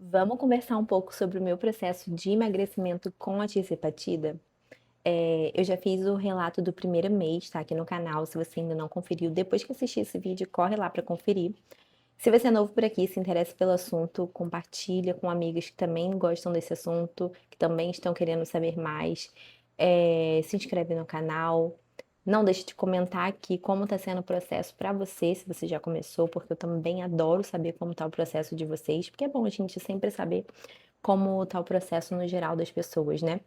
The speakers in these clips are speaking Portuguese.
Vamos conversar um pouco sobre o meu processo de emagrecimento com a tirzepatida? Eu já fiz o relato do primeiro mês, tá aqui no canal, se você ainda não conferiu, depois que assistir esse vídeo, corre lá para conferir. Se você é novo por aqui, se interessa pelo assunto, compartilha com amigas que também gostam desse assunto, que também estão querendo saber mais. Se inscreve no canal. Não deixe de comentar aqui como está sendo o processo para você, se você já começou, porque eu também adoro saber como está o processo de vocês, porque é bom a gente sempre saber como está o processo no geral das pessoas, né?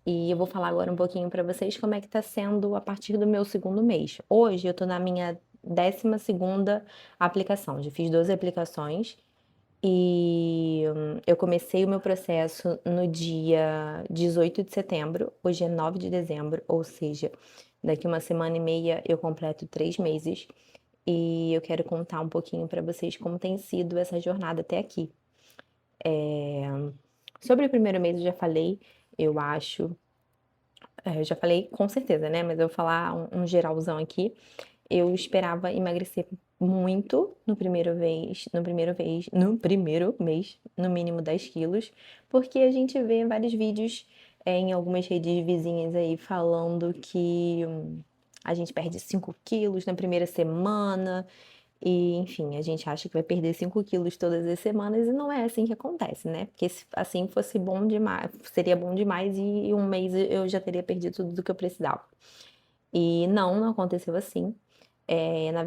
E eu vou falar agora um pouquinho para vocês como é que está sendo a partir do meu segundo mês. Hoje eu estou na minha 12ª aplicação, já fiz 12 aplicações e eu comecei o meu processo no dia 18 de setembro, hoje é 9 de dezembro, ou seja, daqui uma semana e meia eu completo 3 meses e eu quero contar um pouquinho para vocês como tem sido essa jornada até aqui. Sobre o primeiro mês eu já falei, eu acho, eu já falei com certeza, né, mas eu vou falar um geralzão aqui. Eu esperava emagrecer muito no primeiro mês, no mínimo 10 quilos, porque a gente vê vários vídeos, em algumas redes vizinhas aí falando que a gente perde 5 quilos na primeira semana e, enfim, a gente acha que vai perder 5 quilos todas as semanas e não é assim que acontece, né? Porque se assim fosse bom demais, seria bom demais e um mês eu já teria perdido tudo do que eu precisava. E não aconteceu assim. Na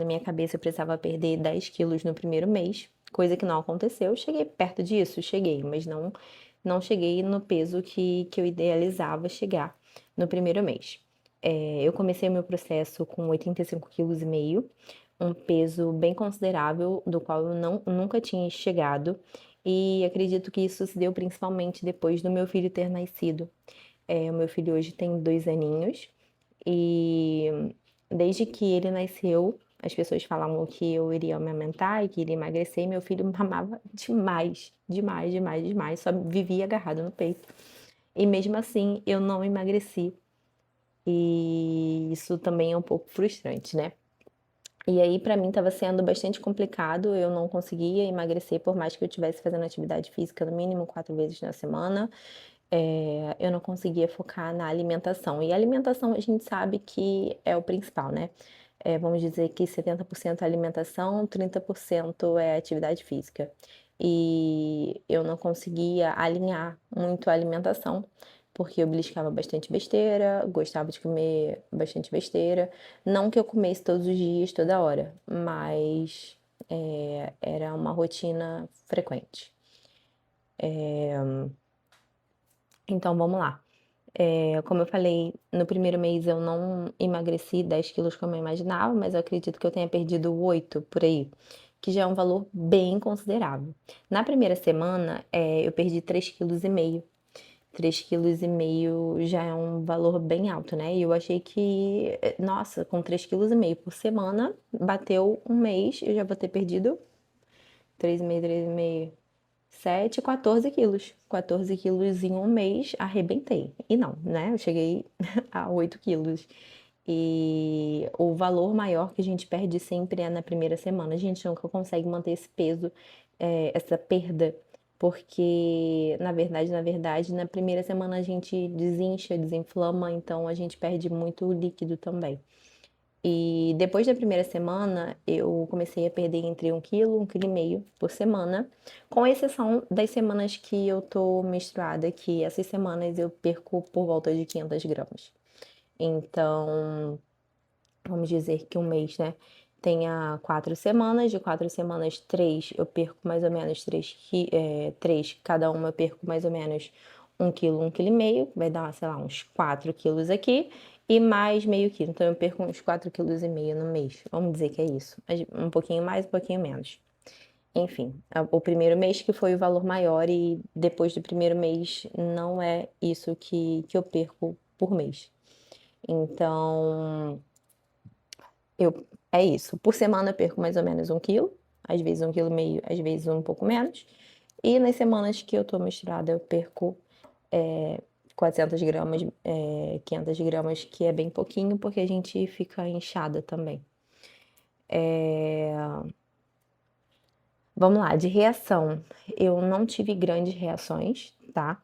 minha cabeça eu precisava perder 10 quilos no primeiro mês, coisa que não aconteceu. Cheguei perto disso? Cheguei, mas não cheguei no peso que eu idealizava chegar no primeiro mês. Eu comecei o meu processo com 85,5 kg, um peso bem considerável, do qual eu nunca tinha chegado, e acredito que isso se deu principalmente depois do meu filho ter nascido. O meu filho hoje tem 2 aninhos e desde que ele nasceu, as pessoas falavam que eu iria amamentar e que iria emagrecer, e meu filho mamava demais, demais, demais, demais, só vivia agarrado no peito. E mesmo assim, eu não emagreci. E isso também é um pouco frustrante, né? E aí, pra mim, estava sendo bastante complicado, eu não conseguia emagrecer, por mais que eu estivesse fazendo atividade física no mínimo 4 vezes na semana, eu não conseguia focar na alimentação. E a alimentação a gente sabe que é o principal, né? Vamos dizer que 70% é alimentação, 30% é atividade física. E eu não conseguia alinhar muito a alimentação, porque eu beliscava bastante besteira, gostava de comer bastante besteira. Não que eu comesse todos os dias, toda hora, mas era uma rotina frequente. Então vamos lá. Como eu falei, no primeiro mês eu não emagreci 10 quilos como eu imaginava, mas eu acredito que eu tenha perdido 8 por aí, que já é um valor bem considerável. Na primeira semana, eu perdi 3,5 kg. 3,5 kg já é um valor bem alto, né? E eu achei que, nossa, com 3,5 kg por semana, bateu um mês, eu já vou ter perdido 3,5, 3,5, 7, 14 quilos. 14 quilos em um mês, arrebentei. E não, né? Eu cheguei a 8 quilos. E o valor maior que a gente perde sempre é na primeira semana. A gente nunca consegue manter esse peso, essa perda, porque na verdade, na primeira semana a gente desincha, desinflama, então a gente perde muito líquido também. E depois da primeira semana, eu comecei a perder entre 1 quilo, 1,5 kg por semana, com exceção das semanas que eu tô menstruada, que essas semanas eu perco por volta de 500 gramas. Então, vamos dizer que um mês, né, tenha 4 semanas, de 4 semanas, 3 eu perco mais ou menos 3, cada uma eu perco mais ou menos 1 quilo, 1,5 kg, vai dar, sei lá, uns 4 quilos aqui, e mais meio quilo, então eu perco uns 4,5 kg no mês, vamos dizer que é isso, um pouquinho mais, um pouquinho menos. Enfim, o primeiro mês que foi o valor maior e depois do primeiro mês não é isso que eu perco por mês. Então, é isso. Por semana eu perco mais ou menos 1 quilo, às vezes 1,5 kg, às vezes um pouco menos. E nas semanas que eu tô menstruada, eu perco 400 gramas, 500 gramas, que é bem pouquinho, porque a gente fica inchada também. Vamos lá, de reação. eu não tive grandes reações, tá?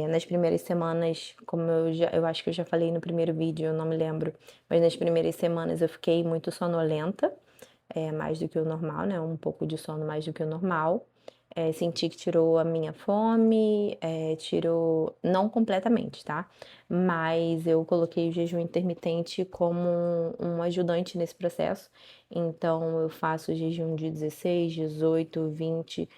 Nas primeiras semanas, como eu acho que eu já falei no primeiro vídeo, eu não me lembro, mas nas primeiras semanas eu fiquei muito sonolenta, mais do que o normal, né? Um pouco de sono mais do que o normal. Senti que tirou a minha fome, tirou, não completamente, tá? Mas eu coloquei o jejum intermitente como um ajudante nesse processo. Então eu faço jejum de 16, 18, 20.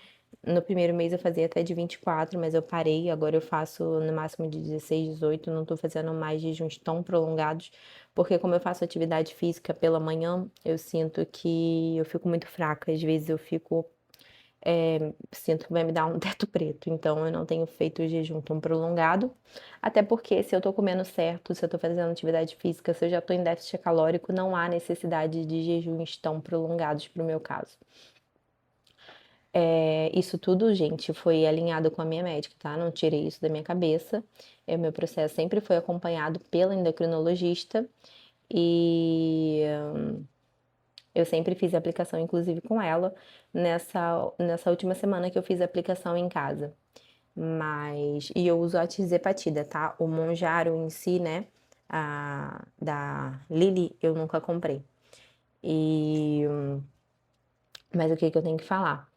No primeiro mês eu fazia até de 24, mas eu parei. Agora eu faço no máximo de 16, 18. Não tô fazendo mais jejuns tão prolongados, porque como eu faço atividade física pela manhã, eu sinto que eu fico muito fraca. Às vezes eu fico, sinto que vai me dar um teto preto. Então eu não tenho feito o jejum tão prolongado. Até porque se eu tô comendo certo, se eu tô fazendo atividade física, se eu já tô em déficit calórico, não há necessidade de jejuns tão prolongados pro meu caso. Isso tudo, gente, foi alinhado com a minha médica, tá? Não tirei isso da minha cabeça. O meu processo sempre foi acompanhado pela endocrinologista e eu sempre fiz a aplicação, inclusive com ela, nessa última semana que eu fiz a aplicação em casa. E eu uso a Tirzepatida, tá? O Monjaro em si, né? Da Lilly, eu nunca comprei. E Mas o que que eu tenho que falar?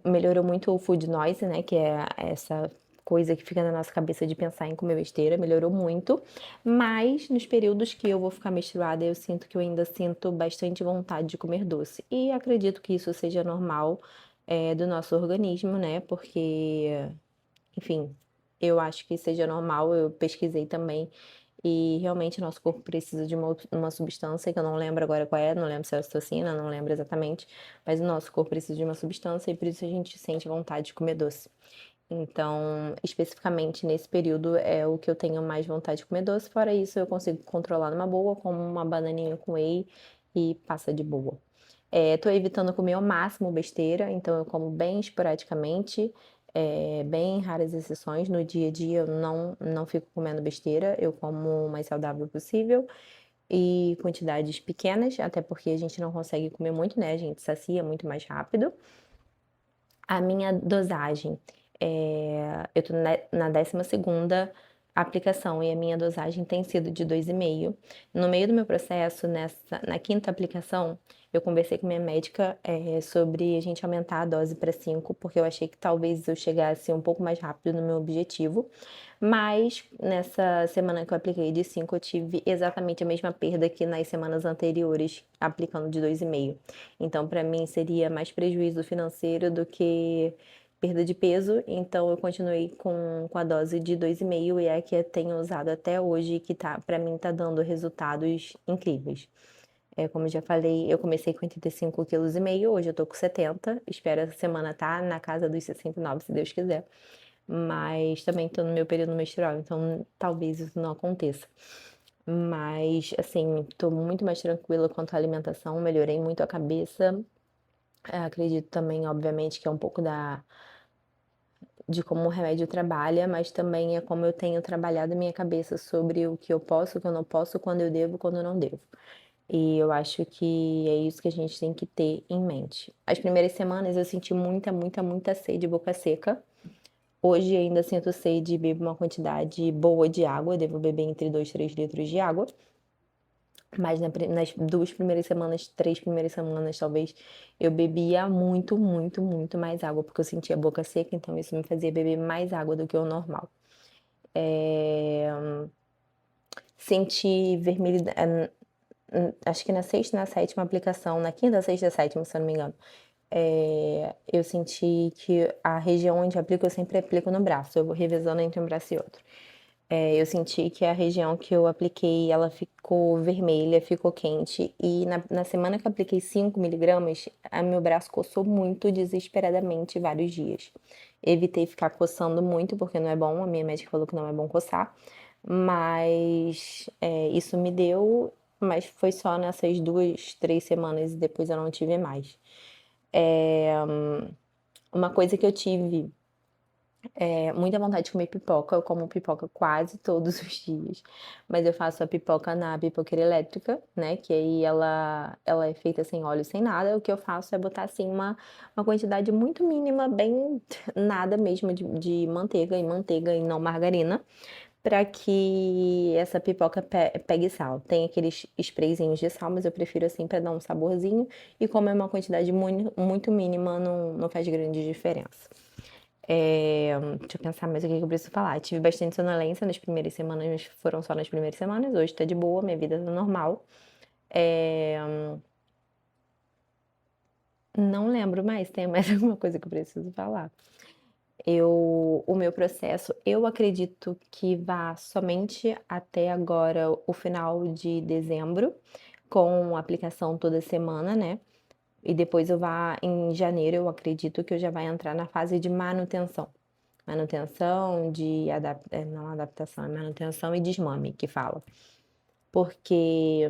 Melhorou muito o food noise, né? Que é essa coisa que fica na nossa cabeça de pensar em comer besteira, melhorou muito. Mas nos períodos que eu vou ficar menstruada, eu sinto que eu ainda sinto bastante vontade de comer doce. E acredito que isso seja normal, do nosso organismo, né? Porque, enfim, eu acho que seja normal, eu pesquisei também. E realmente nosso corpo precisa de uma substância que eu não lembro agora qual é, não lembro se é ocitocina, não lembro exatamente, mas o nosso corpo precisa de uma substância e por isso a gente sente vontade de comer doce. Então, especificamente nesse período é o que eu tenho mais vontade de comer doce, fora isso eu consigo controlar numa boa, como uma bananinha com whey e passa de boa. Tô evitando comer ao máximo besteira, então eu como bem esporadicamente, bem raras exceções. No dia a dia eu não fico comendo besteira, eu como o mais saudável possível e quantidades pequenas, até porque a gente não consegue comer muito, né? A gente sacia muito mais rápido. A minha dosagem, eu tô na 12ª aplicação e a minha dosagem tem sido de 2,5. No meio do meu processo, na 5ª aplicação, eu conversei com minha médica, sobre a gente aumentar a dose para 5, porque eu achei que talvez eu chegasse um pouco mais rápido no meu objetivo. Mas nessa semana que eu apliquei de 5, eu tive exatamente a mesma perda que nas semanas anteriores, aplicando de 2,5. Então, para mim, seria mais prejuízo financeiro do que perda de peso. Então, eu continuei com a dose de 2,5 e é a que eu tenho usado até hoje, que tá, para mim, tá dando resultados incríveis. Como eu já falei, eu comecei com 85,5 kg, hoje eu tô com 70. Espero essa semana tá na casa dos 69, se Deus quiser. Mas também tô no meu período menstrual, então talvez isso não aconteça. Mas, assim, tô muito mais tranquila quanto à alimentação, melhorei muito a cabeça. Acredito também, obviamente, que é um pouco de como o remédio trabalha, mas também é como eu tenho trabalhado a minha cabeça sobre o que eu posso, o que eu não posso, quando eu devo, quando eu não devo. E eu acho que é isso que a gente tem que ter em mente. As primeiras semanas eu senti muita, muita, muita sede, boca seca. Hoje ainda sinto sede e bebo uma quantidade boa de água, devo beber entre 2 e 3 litros de água. Mas nas 2 primeiras semanas, 3 primeiras semanas, talvez, eu bebia muito, muito, muito mais água, porque eu sentia a boca seca, então isso me fazia beber mais água do que o normal. Senti vermelhidade, acho que na 6ª, na 7ª aplicação, na 5ª, 6ª, 7ª, se eu não me engano, eu senti que a região onde aplico, eu sempre aplico no braço, eu vou revezando entre um braço e outro. Eu senti que a região que eu apliquei, ela ficou vermelha, ficou quente, e na semana que eu apliquei 5 mg, meu braço coçou muito desesperadamente vários dias. Evitei ficar coçando muito, porque não é bom, a minha médica falou que não é bom coçar, mas isso me deu, mas foi só nessas 2, 3 semanas e depois eu não tive mais. Uma coisa que eu tive Muita vontade de comer pipoca, eu como pipoca quase todos os dias, mas eu faço a pipoca na pipoqueira elétrica, né, que aí ela é feita sem óleo, sem nada, o que eu faço é botar, assim, uma quantidade muito mínima, bem nada mesmo de manteiga e não margarina, para que essa pipoca pegue sal. Tem aqueles sprayzinhos de sal, mas eu prefiro assim para dar um saborzinho, e como é uma quantidade muito mínima, não faz grande diferença. Deixa eu pensar mais o que eu preciso falar. Tive bastante sonolência nas primeiras semanas, mas foram só nas primeiras semanas. Hoje tá de boa, minha vida tá normal. É, não lembro mais, tem mais alguma coisa que eu preciso falar. O meu processo, eu acredito que vá somente até agora o final de dezembro, com aplicação toda semana, né? E depois eu vá em janeiro, eu acredito que eu já vai entrar na fase de manutenção. Manutenção de não adaptação, é manutenção e desmame que fala. Porque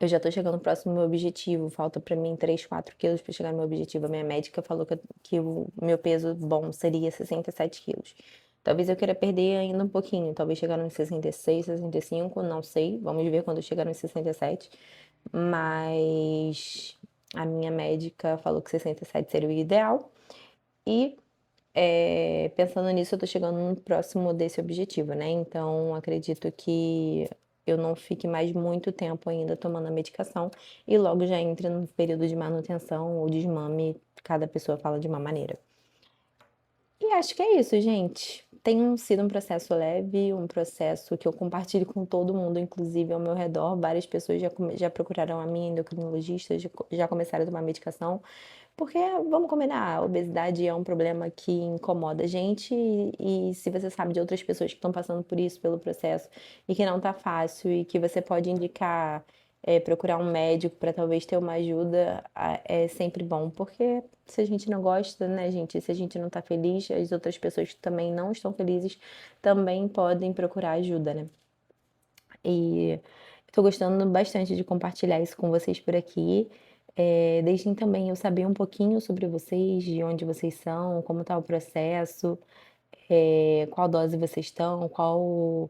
eu já tô chegando próximo do meu objetivo, falta pra mim 3, 4 quilos pra chegar no meu objetivo. A minha médica falou que o meu peso bom seria 67 quilos. Talvez eu queira perder ainda um pouquinho, talvez chegar nos 66, 65, não sei. Vamos ver quando eu chegar nos 67. Mas a minha médica falou que 67 seria o ideal. E pensando nisso, eu tô chegando no próximo desse objetivo, né? Então, acredito que eu não fique mais muito tempo ainda tomando a medicação e logo já entre no período de manutenção ou desmame, cada pessoa fala de uma maneira. E acho que é isso, gente. Tem sido um processo leve, um processo que eu compartilho com todo mundo, inclusive ao meu redor. Várias pessoas já procuraram a minha endocrinologista, já começaram a tomar medicação. Porque, vamos combinar, a obesidade é um problema que incomoda a gente e se você sabe de outras pessoas que estão passando por isso, pelo processo, e que não tá fácil e que você pode indicar, procurar um médico para talvez ter uma ajuda, é sempre bom. Porque se a gente não gosta, né, gente, se a gente não tá feliz, as outras pessoas que também não estão felizes também podem procurar ajuda, né? E estou gostando bastante de compartilhar isso com vocês por aqui. Deixem também eu saber um pouquinho sobre vocês, de onde vocês são, como está o processo, qual dose vocês estão, qual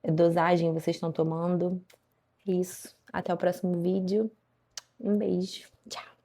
dosagem vocês estão tomando. Isso. Até o próximo vídeo. Um beijo. Tchau.